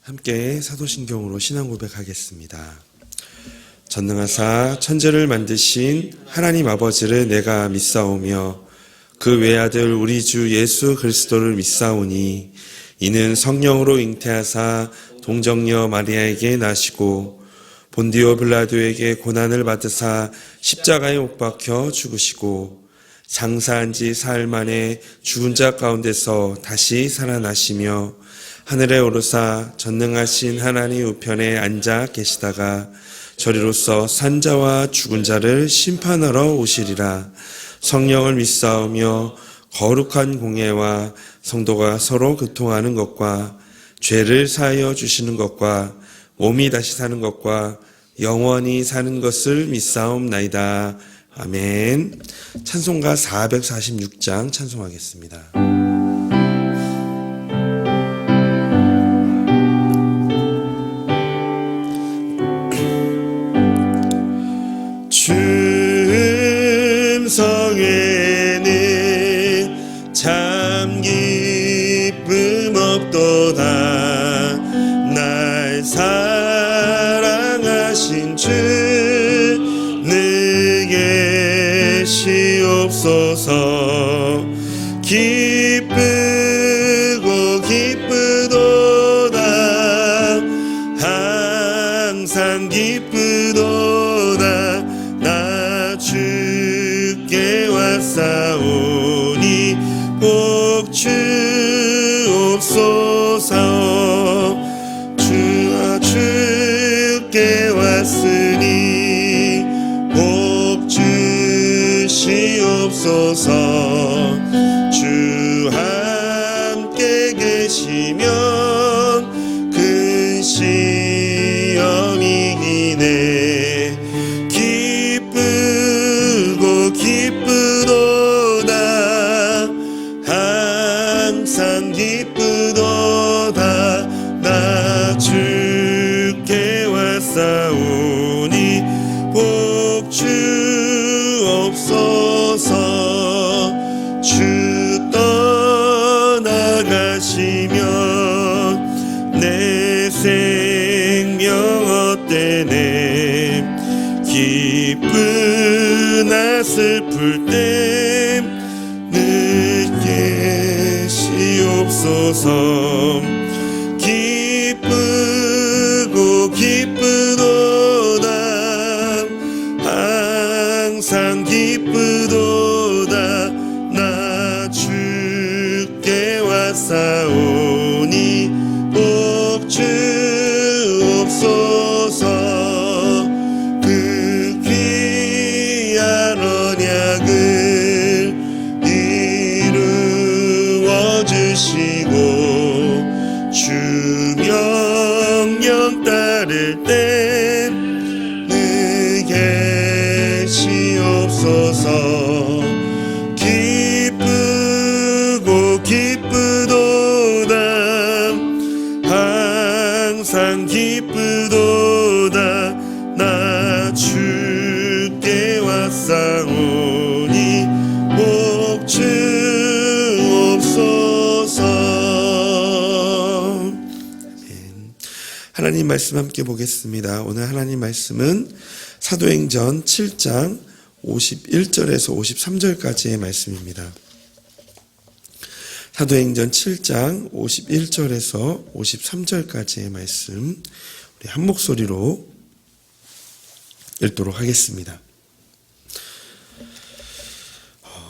함께 사도신경으로 신앙 고백하겠습니다. 전능하사 천지를 만드신 하나님 아버지를 내가 믿사오며 그 외아들 우리 주 예수 그리스도를 믿사오니 이는 성령으로 잉태하사 동정녀 마리아에게 나시고 본디오 빌라도에게 고난을 받으사 십자가에 못 박혀 죽으시고 장사한 지 사흘 만에 죽은 자 가운데서 다시 살아나시며 하늘에 오르사 전능하신 하나님 우편에 앉아 계시다가 저리로서 산자와 죽은 자를 심판하러 오시리라. 성령을 믿사오며 거룩한 공예와 성도가 서로 교통하는 것과 죄를 사하여 주시는 것과 몸이 다시 사는 것과 영원히 사는 것을 믿사옵나이다. 아멘. 찬송가 446장 찬송하겠습니다. 춤성에는 참 기쁨 없도다. 날 사랑하신 주 내게 시옵소서. 기쁘고 기쁘도다. 항상 기쁘도다. 나 주께 왔사오니 복 주옵소서. 주께 왔으니 복 주시옵소서. 주 함께 계시면 큰 시험이 이기네. 기쁘고 기쁘도다. 항상 기쁘도다. 나 주께 왔사오니 복 주옵소서. 주 떠나가시면 내 생명 헛되네. 기쁘나 슬플 때 늦게 시옵소서. 기쁘고 기쁘도다. 항상 기쁘도다. 나 주께 왔사오니 복 주옵소서. 그 귀한 언약을 이루어 주시고 주 명령 따를 때 느게 시옵소서. 기쁘고 기쁘도다. 항상 기쁘도다. 나 주께 왔사오니 복 주옵소서. 하나님 말씀 함께 보겠습니다. 오늘 하나님 말씀은 사도행전 7장 51절에서 53절까지의 말씀입니다. 사도행전 7장 51절에서 53절까지의 말씀 우리 한 목소리로 읽도록 하겠습니다.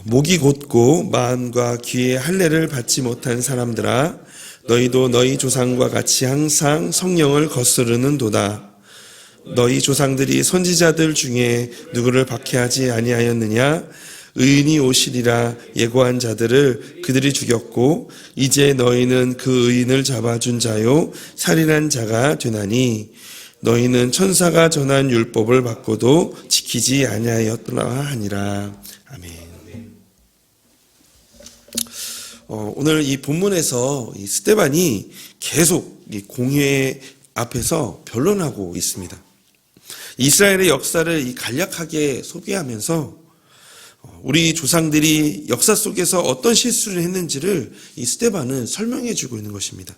목이 곧고 마음과 귀에 할례를 받지 못한 사람들아, 너희도 너희 조상과 같이 항상 성령을 거스르는도다. 너희 조상들이 선지자들 중에 누구를 박해하지 아니하였느냐? 의인이 오시리라 예고한 자들을 그들이 죽였고 이제 너희는 그 의인을 잡아준 자요 살인한 자가 되나니 너희는 천사가 전한 율법을 받고도 지키지 아니하였더라 하니라. 아멘. 오늘 이 본문에서 이 스데반이 계속 이 공회 앞에서 변론하고 있습니다. 이스라엘의 역사를 간략하게 소개하면서 우리 조상들이 역사 속에서 어떤 실수를 했는지를 이 스데반은 설명해 주고 있는 것입니다.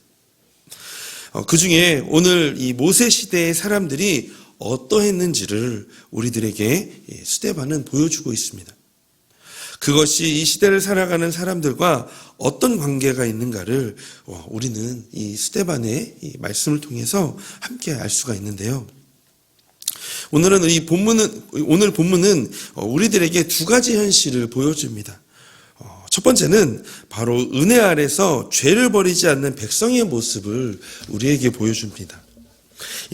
그 중에 오늘 이 모세 시대의 사람들이 어떠했는지를 우리들에게 스데반은 보여주고 있습니다. 그것이 이 시대를 살아가는 사람들과 어떤 관계가 있는가를 우리는 이 스데반의 이 말씀을 통해서 함께 알 수가 있는데요. 오늘 본문은 우리들에게 두 가지 현실을 보여줍니다. 첫 번째는 바로 은혜 아래서 죄를 버리지 않는 백성의 모습을 우리에게 보여줍니다.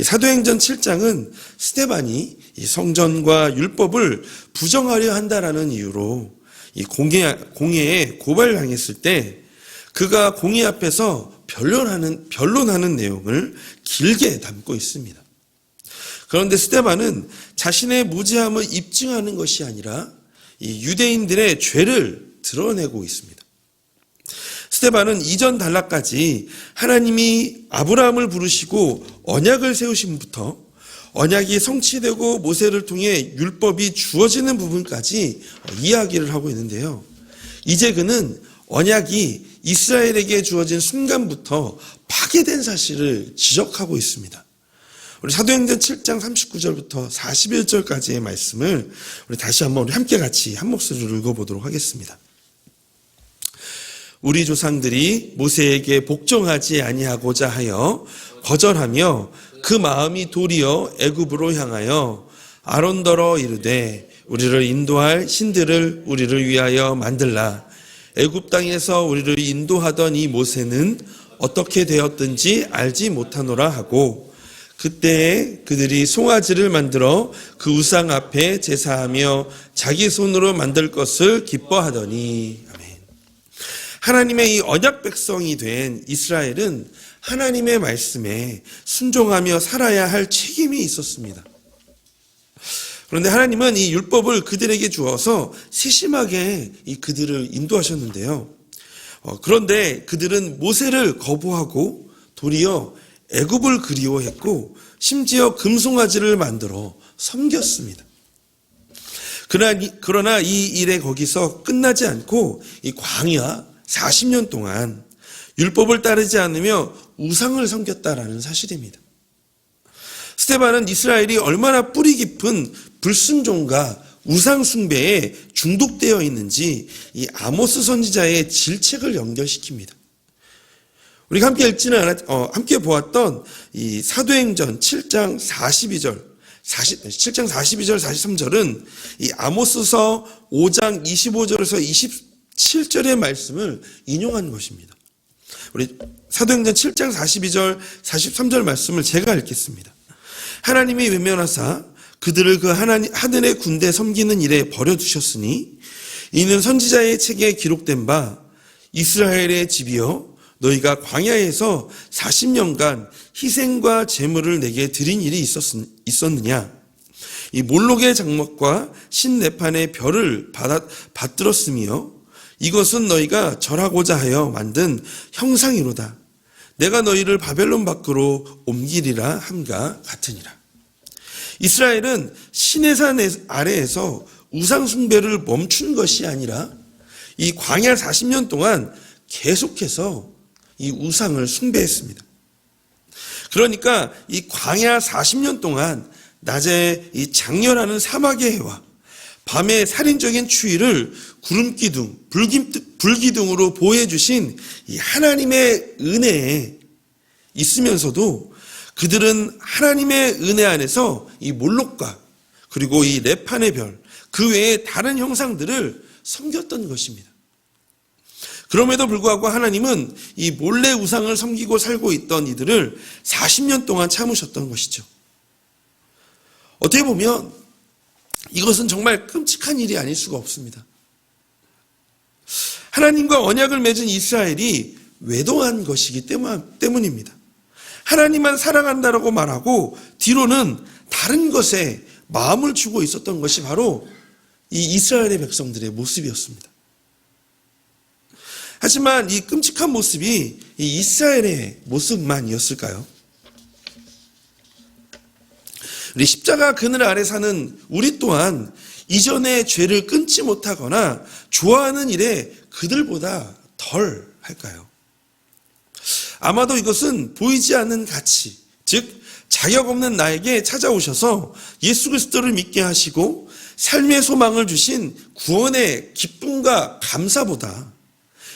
사도행전 7장은 스데반이 이 성전과 율법을 부정하려 한다라는 이유로 이 공회에 고발당했을 때 그가 공회 앞에서 변론하는 내용을 길게 담고 있습니다. 그런데 스데반은 자신의 무죄함을 입증하는 것이 아니라 이 유대인들의 죄를 드러내고 있습니다. 스데반은 이전 단락까지 하나님이 아브라함을 부르시고 언약을 세우심부터 언약이 성취되고 모세를 통해 율법이 주어지는 부분까지 이야기를 하고 있는데요. 이제 그는 언약이 이스라엘에게 주어진 순간부터 파괴된 사실을 지적하고 있습니다. 우리 사도행전 7장 39절부터 41절까지의 말씀을 우리 다시 한번 함께 같이 한 목소리로 읽어보도록 하겠습니다. 우리 조상들이 모세에게 복종하지 아니하고자 하여 거절하며 그 마음이 도리어 애굽으로 향하여 아론더러 이르되 우리를 인도할 신들을 우리를 위하여 만들라. 애굽 땅에서 우리를 인도하던 이 모세는 어떻게 되었든지 알지 못하노라 하고 그때에 그들이 송아지를 만들어 그 우상 앞에 제사하며 자기 손으로 만들 것을 기뻐하더니. 아멘. 하나님의 이 언약 백성이 된 이스라엘은 하나님의 말씀에 순종하며 살아야 할 책임이 있었습니다. 그런데 하나님은 이 율법을 그들에게 주어서 세심하게 그들을 인도하셨는데요. 그런데 그들은 모세를 거부하고 도리어 애굽을 그리워했고 심지어 금송아지를 만들어 섬겼습니다. 그러나 이 일에 거기서 끝나지 않고 이 광야 40년 동안 율법을 따르지 않으며 우상을 섬겼다라는 사실입니다. 스데반은 이스라엘이 얼마나 뿌리 깊은 불순종과 우상 숭배에 중독되어 있는지 이 아모스 선지자의 질책을 연결시킵니다. 우리가 함께 보았던 이 사도행전 7장 42절, 43절은 이 아모스서 5장 25절에서 27절의 말씀을 인용한 것입니다. 우리 사도행전 7장 42절, 43절 말씀을 제가 읽겠습니다. 하나님이 외면하사 그들을 그 하늘의 군대 섬기는 일에 버려두셨으니 이는 선지자의 책에 기록된 바 이스라엘의 집이여 너희가 광야에서 40년간 희생과 제물을 내게 드린 일이 있었느냐. 이 몰록의 장막과 신내판의 별을 받들었으며 이것은 너희가 절하고자 하여 만든 형상이로다. 내가 너희를 바벨론 밖으로 옮기리라 함과 같으니라. 이스라엘은 신의 산 아래에서 우상 숭배를 멈춘 것이 아니라 이 광야 40년 동안 계속해서 이 우상을 숭배했습니다. 그러니까 이 광야 40년 동안 낮에 이 장렬하는 사막의 해와 밤의 살인적인 추위를 구름기둥, 불기둥으로 보호해 주신 이 하나님의 은혜에 있으면서도 그들은 하나님의 은혜 안에서 이 몰록과 그리고 이 레판의 별, 그 외에 다른 형상들을 섬겼던 것입니다. 그럼에도 불구하고 하나님은 이 몰래 우상을 섬기고 살고 있던 이들을 40년 동안 참으셨던 것이죠. 어떻게 보면 이것은 정말 끔찍한 일이 아닐 수가 없습니다. 하나님과 언약을 맺은 이스라엘이 외도한 것이기 때문입니다. 하나님만 사랑한다라고 말하고 뒤로는 다른 것에 마음을 주고 있었던 것이 바로 이 이스라엘의 백성들의 모습이었습니다. 하지만 이 끔찍한 모습이 이 이스라엘의 모습만이었을까요? 우리 십자가 그늘 아래 사는 우리 또한 이전의 죄를 끊지 못하거나 좋아하는 일에 그들보다 덜 할까요? 아마도 이것은 보이지 않는 가치, 즉 자격 없는 나에게 찾아오셔서 예수 그리스도를 믿게 하시고 삶의 소망을 주신 구원의 기쁨과 감사보다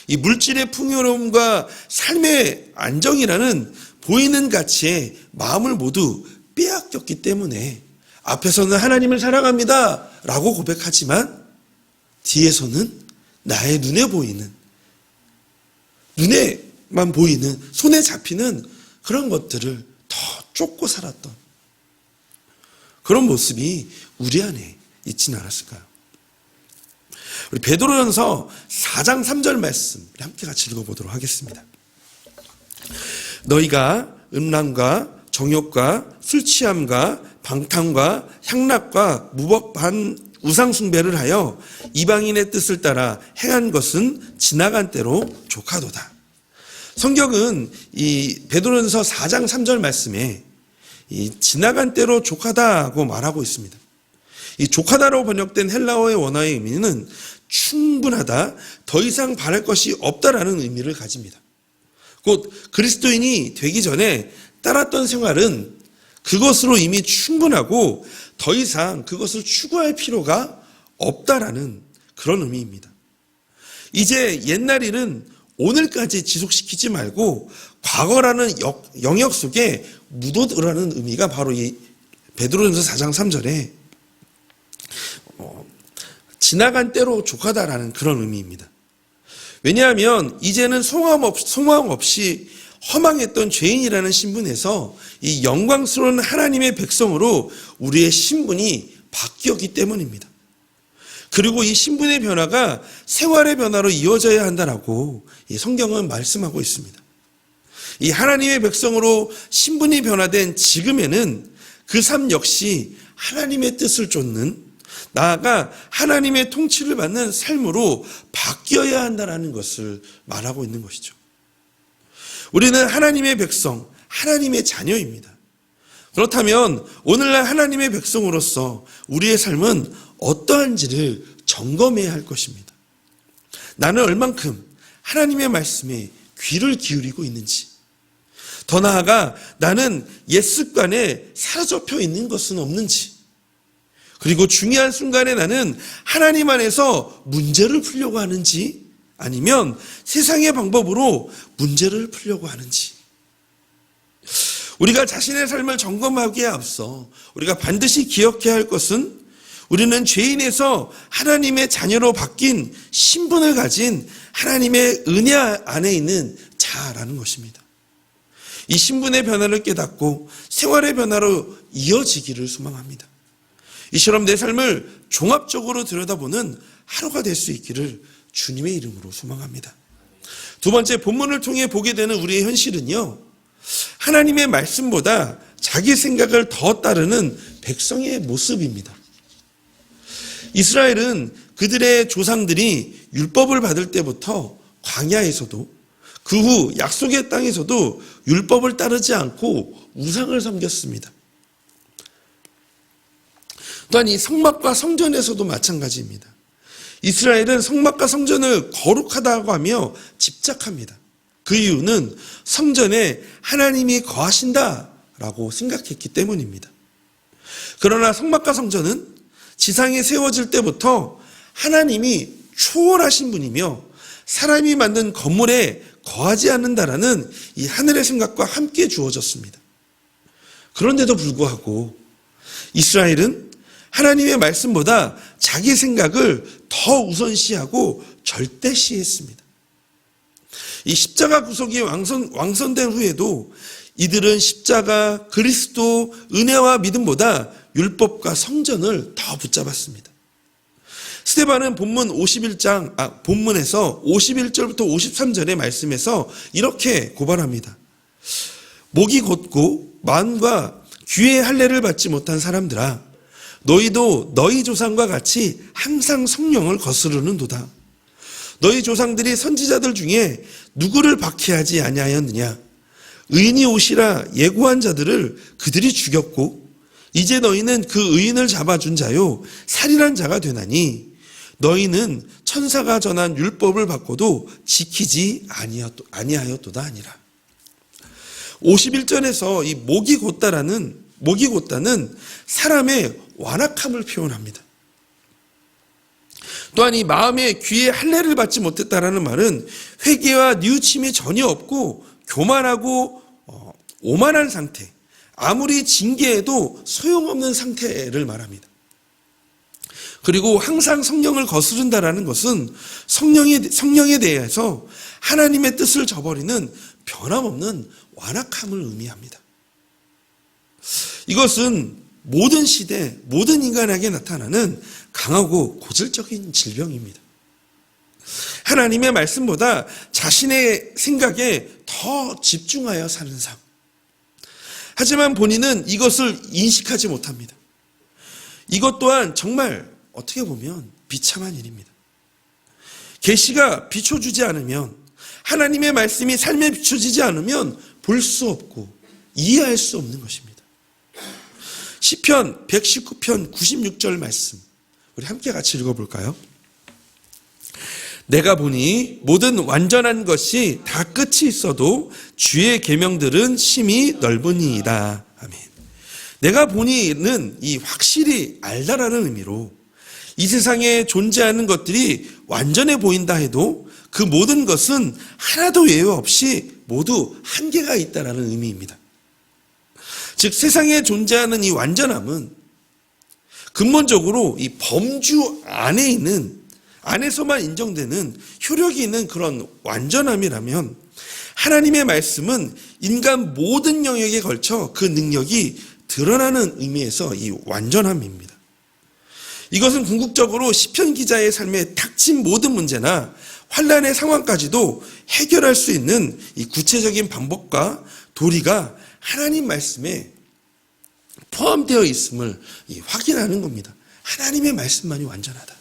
이 물질의 풍요로움과 삶의 안정이라는 보이는 가치에 마음을 모두 빼앗겼기 때문에 앞에서는 하나님을 사랑합니다 라고 고백하지만 뒤에서는 나의 눈에만 보이는, 손에 잡히는 그런 것들을 더 쫓고 살았던 그런 모습이 우리 안에 있지는 않았을까요? 우리 베드로전서 4장 3절 말씀 함께 같이 읽어보도록 하겠습니다. 너희가 음란과 정욕과 술취함과 방탕과 향락과 무법한 우상숭배를 하여 이방인의 뜻을 따라 행한 것은 지나간 때로 족하도다. 성경은 이 베드로전서 4장 3절 말씀에 이 지나간 때로 족하다고 말하고 있습니다. 이 족하다로 번역된 헬라어의 원어의 의미는 충분하다, 더 이상 바랄 것이 없다라는 의미를 가집니다. 곧 그리스도인이 되기 전에 따랐던 생활은 그것으로 이미 충분하고 더 이상 그것을 추구할 필요가 없다라는 그런 의미입니다. 이제 옛날 일은 오늘까지 지속시키지 말고 과거라는 영역 속에 묻어두라는 의미가 바로 이 베드로전서 4장 3절에 지나간 때로 족하다라는 그런 의미입니다. 왜냐하면 이제는 소망 없이 허망했던 죄인이라는 신분에서 이 영광스러운 하나님의 백성으로 우리의 신분이 바뀌었기 때문입니다. 그리고 이 신분의 변화가 생활의 변화로 이어져야 한다라고 이 성경은 말씀하고 있습니다. 이 하나님의 백성으로 신분이 변화된 지금에는 그 삶 역시 하나님의 뜻을 쫓는, 나아가 하나님의 통치를 받는 삶으로 바뀌어야 한다는 것을 말하고 있는 것이죠. 우리는 하나님의 백성, 하나님의 자녀입니다. 그렇다면 오늘날 하나님의 백성으로서 우리의 삶은 어떠한지를 점검해야 할 것입니다. 나는 얼만큼 하나님의 말씀에 귀를 기울이고 있는지, 더 나아가 나는 옛 습관에 사로잡혀 있는 것은 없는지, 그리고 중요한 순간에 나는 하나님 안에서 문제를 풀려고 하는지 아니면 세상의 방법으로 문제를 풀려고 하는지, 우리가 자신의 삶을 점검하기에 앞서 우리가 반드시 기억해야 할 것은 우리는 죄인에서 하나님의 자녀로 바뀐 신분을 가진 하나님의 은혜 안에 있는 자라는 것입니다. 이 신분의 변화를 깨닫고 생활의 변화로 이어지기를 소망합니다. 이처럼 내 삶을 종합적으로 들여다보는 하루가 될 수 있기를 주님의 이름으로 소망합니다. 두 번째, 본문을 통해 보게 되는 우리의 현실은요, 하나님의 말씀보다 자기 생각을 더 따르는 백성의 모습입니다. 이스라엘은 그들의 조상들이 율법을 받을 때부터 광야에서도 그 후 약속의 땅에서도 율법을 따르지 않고 우상을 섬겼습니다. 또한 이 성막과 성전에서도 마찬가지입니다. 이스라엘은 성막과 성전을 거룩하다고 하며 집착합니다. 그 이유는 성전에 하나님이 거하신다라고 생각했기 때문입니다. 그러나 성막과 성전은 지상에 세워질 때부터 하나님이 초월하신 분이며 사람이 만든 건물에 거하지 않는다라는 이 하늘의 생각과 함께 주어졌습니다. 그런데도 불구하고 이스라엘은 하나님의 말씀보다 자기 생각을 더 우선시하고 절대시했습니다. 이 십자가 구속이 왕선된 후에도 이들은 십자가, 그리스도, 은혜와 믿음보다 율법과 성전을 더 붙잡았습니다. 스데반은 본문에서 51절부터 53절의 말씀에서 이렇게 고발합니다. 목이 곧고 마음과 귀의 할례를 받지 못한 사람들아, 너희도 너희 조상과 같이 항상 성령을 거스르는도다. 너희 조상들이 선지자들 중에 누구를 박해하지 아니하였느냐? 의인이 오시라 예고한 자들을 그들이 죽였고 이제 너희는 그 의인을 잡아준 자요 살인한 자가 되나니 너희는 천사가 전한 율법을 받고도 지키지 아니하였도다 아니라. 51절에서 이 목이 곧다는 사람의 완악함을 표현합니다. 또한 이 마음의 귀에 할례를 받지 못했다라는 말은 회개와 뉘우침이 전혀 없고 교만하고 오만한 상태, 아무리 징계해도 소용없는 상태를 말합니다. 그리고 항상 성령을 거스른다라는 것은 성령에 대해서 하나님의 뜻을 저버리는 변함없는 완악함을 의미합니다. 이것은 모든 시대, 모든 인간에게 나타나는 강하고 고질적인 질병입니다. 하나님의 말씀보다 자신의 생각에 더 집중하여 사는 삶. 하지만 본인은 이것을 인식하지 못합니다. 이것 또한 정말 어떻게 보면 비참한 일입니다. 계시가 비춰주지 않으면, 하나님의 말씀이 삶에 비춰지지 않으면 볼 수 없고 이해할 수 없는 것입니다. 시편 119편 96절 말씀, 우리 함께 같이 읽어볼까요? 내가 보니 모든 완전한 것이 다 끝이 있어도 주의 계명들은 심히 넓으니이다. 아멘. 내가 보니는 이 확실히 알다라는 의미로 이 세상에 존재하는 것들이 완전해 보인다 해도 그 모든 것은 하나도 예외 없이 모두 한계가 있다라는 의미입니다. 즉 세상에 존재하는 이 완전함은 근본적으로 이 범주 안에 있는, 안에서만 인정되는 효력이 있는 그런 완전함이라면, 하나님의 말씀은 인간 모든 영역에 걸쳐 그 능력이 드러나는 의미에서 이 완전함입니다. 이것은 궁극적으로 시편 기자의 삶에 닥친 모든 문제나 환난의 상황까지도 해결할 수 있는 이 구체적인 방법과 도리가 하나님 말씀에 포함되어 있음을 확인하는 겁니다. 하나님의 말씀만이 완전하다.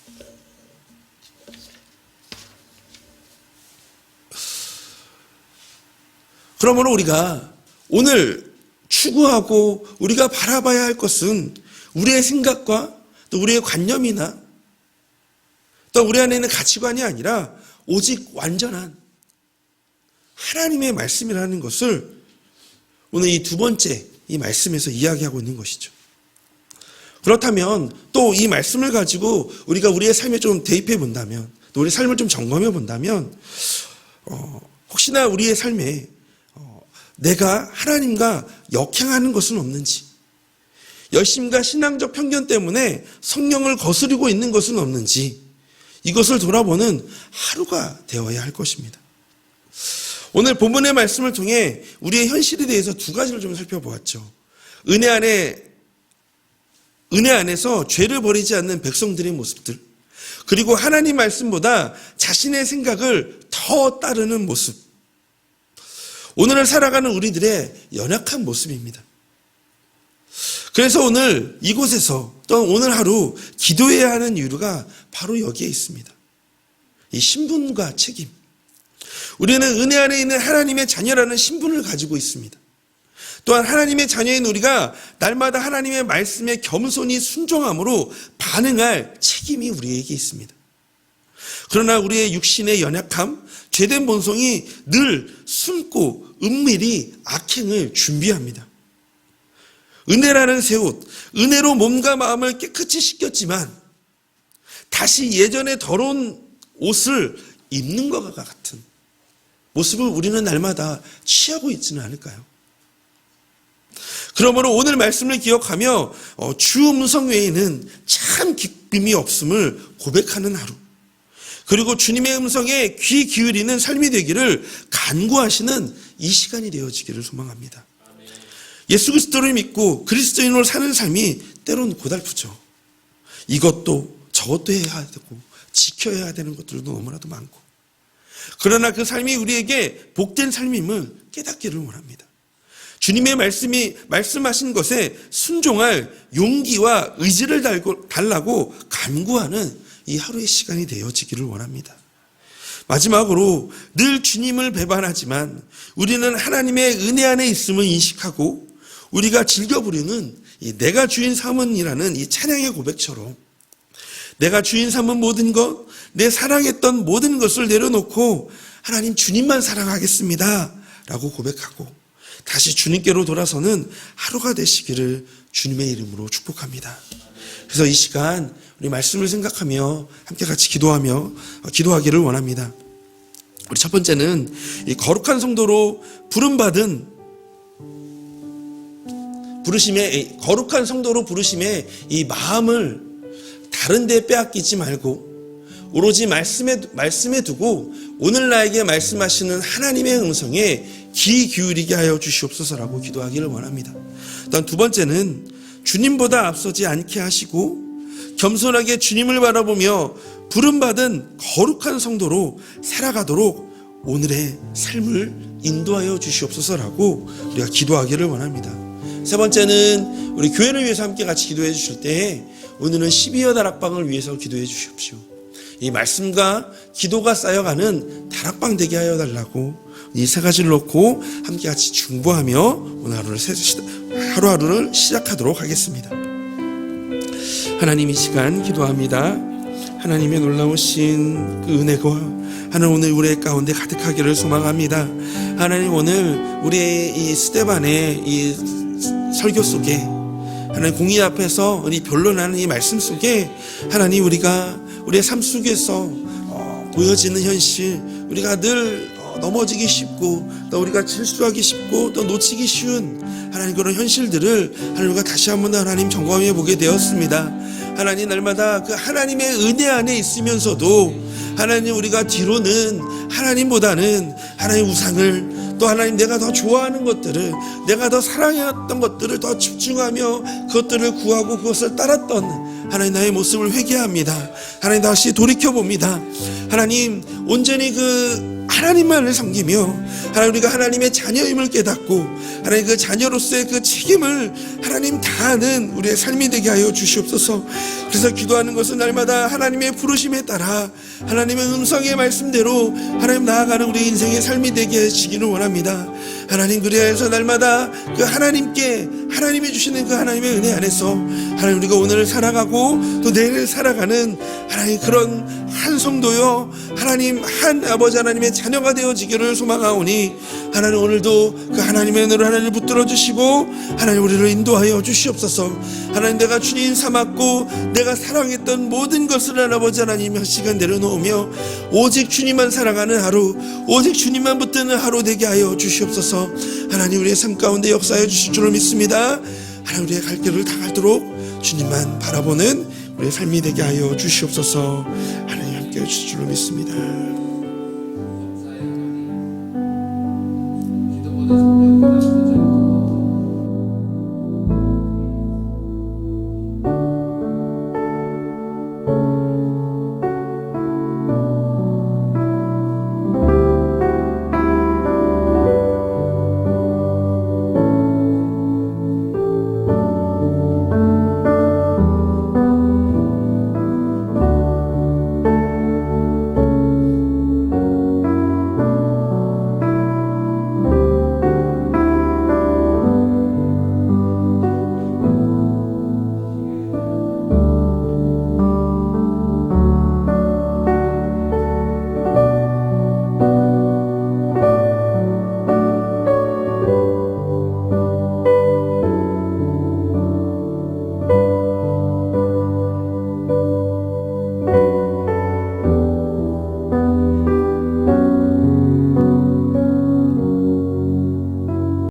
그러므로 우리가 오늘 추구하고 우리가 바라봐야 할 것은 우리의 생각과 또 우리의 관념이나 또 우리 안에 있는 가치관이 아니라 오직 완전한 하나님의 말씀이라는 것을 오늘 이 두 번째 이 말씀에서 이야기하고 있는 것이죠. 그렇다면 또 이 말씀을 가지고 우리가 우리의 삶에 좀 대입해 본다면, 또 우리 삶을 좀 점검해 본다면, 혹시나 우리의 삶에 내가 하나님과 역행하는 것은 없는지, 열심과 신앙적 편견 때문에 성령을 거스르고 있는 것은 없는지, 이것을 돌아보는 하루가 되어야 할 것입니다. 오늘 본문의 말씀을 통해 우리의 현실에 대해서 두 가지를 좀 살펴보았죠. 은혜 안에서 죄를 버리지 않는 백성들의 모습들, 그리고 하나님 말씀보다 자신의 생각을 더 따르는 모습, 오늘을 살아가는 우리들의 연약한 모습입니다. 그래서 오늘 이곳에서 또 오늘 하루 기도해야 하는 이유가 바로 여기에 있습니다. 이 신분과 책임. 우리는 은혜 안에 있는 하나님의 자녀라는 신분을 가지고 있습니다. 또한 하나님의 자녀인 우리가 날마다 하나님의 말씀에 겸손히 순종함으로 반응할 책임이 우리에게 있습니다. 그러나 우리의 육신의 연약함, 죄된 본성이 늘 숨고 은밀히 악행을 준비합니다. 은혜라는 새 옷, 은혜로 몸과 마음을 깨끗이 씻겼지만 다시 예전의 더러운 옷을 입는 것과 같은 모습을 우리는 날마다 취하고 있지는 않을까요? 그러므로 오늘 말씀을 기억하며 주 음성 외에는 참 기쁨이 없음을 고백하는 하루, 그리고 주님의 음성에 귀 기울이는 삶이 되기를 간구하시는 이 시간이 되어지기를 소망합니다. 예수 그리스도를 믿고 그리스도인으로 사는 삶이 때론 고달프죠. 이것도 저것도 해야 되고 지켜야 되는 것들도 너무나도 많고, 그러나 그 삶이 우리에게 복된 삶임을 깨닫기를 원합니다. 주님의 말씀하신 것에 순종할 용기와 의지를 달라고 간구하는 이 하루의 시간이 되어지기를 원합니다. 마지막으로 늘 주님을 배반하지만 우리는 하나님의 은혜 안에 있음을 인식하고 우리가 즐겨 부르는 이 내가 주인 삼은이라는 이 찬양의 고백처럼 내가 주인 삼은 모든 것, 내 사랑했던 모든 것을 내려놓고 하나님 주님만 사랑하겠습니다 라고 고백하고 다시 주님께로 돌아서는 하루가 되시기를 주님의 이름으로 축복합니다. 그래서 이 시간 우리 말씀을 생각하며 함께 같이 기도하기를 원합니다. 우리 첫 번째는 이 거룩한 성도로 거룩한 성도로 부르심에 이 마음을 다른 데 빼앗기지 말고 오로지 말씀에 두고 오늘 나에게 말씀하시는 하나님의 음성에 귀 기울이게 하여 주시옵소서라고 기도하기를 원합니다. 일단 두 번째는 주님보다 앞서지 않게 하시고 겸손하게 주님을 바라보며 부름받은 거룩한 성도로 살아가도록 오늘의 삶을 인도하여 주시옵소서라고 우리가 기도하기를 원합니다. 세 번째는 우리 교회를 위해서 함께 같이 기도해 주실 때 오늘은 12여 다락방을 위해서 기도해 주십시오. 이 말씀과 기도가 쌓여가는 다락방 되게 하여 달라고 이 세 가지를 놓고 함께 같이 중보하며 오늘 하루하루를 시작하도록 하겠습니다. 하나님, 이 시간 기도합니다. 하나님의 놀라우신 그 은혜가 하나님 오늘 우리의 가운데 가득하기를 소망합니다. 하나님, 오늘 우리의 이 스데반의 이 설교 속에 하나님 공의 앞에서 우리 변론하는 이 말씀 속에 하나님 우리가 우리의 삶 속에서 보여지는 현실, 우리가 늘 넘어지기 쉽고 또 우리가 실수하기 쉽고 또 놓치기 쉬운 하나님 그런 현실들을 하나님 우리가 다시 한번 하나님 점검해 보게 되었습니다. 하나님, 날마다 그 하나님의 은혜 안에 있으면서도 하나님 우리가 뒤로는 하나님보다는 하나님 우상을 또 하나님 내가 더 좋아하는 것들을, 내가 더 사랑했던 것들을 더 집중하며 그것들을 구하고 그것을 따랐던 하나님 나의 모습을 회개합니다. 하나님 다시 돌이켜봅니다. 하나님 온전히 그 하나님만을 섬기며 하나님 우리가 하나님의 자녀임을 깨닫고 하나님 그 자녀로서의 그 책임을 하나님 다하는 우리의 삶이 되게 하여 주시옵소서. 그래서 기도하는 것은 날마다 하나님의 부르심에 따라 하나님의 음성의 말씀대로 하나님 나아가는 우리 인생의 삶이 되게 해주시기를 원합니다. 하나님, 그래서 날마다 그 하나님이 주시는 그 하나님의 은혜 안에서 하나님 우리가 오늘을 살아가고 또 내일을 살아가는 하나님 그런 한 성도요 하나님 한 아버지 하나님의 자녀가 되어지기를 소망하오니 하나님 오늘도 그 하나님의 은혜로 하나님을 붙들어 주시고 하나님 우리를 인도하여 주시옵소서. 하나님, 내가 주님 삼았고 내가 사랑했던 모든 것을 아버지 하나님 한 시간 내려놓으며 오직 주님만 사랑하는 하루, 오직 주님만 붙드는 하루 되게 하여 주시옵소서. 하나님 우리의 삶 가운데 역사해 주실 줄을 믿습니다. 하나님 우리의 갈 길을 다 갈도록 주님만 바라보는 우리의 삶이 되게 하여 주시옵소서. 하나님 함께 해 주실 줄을 믿습니다.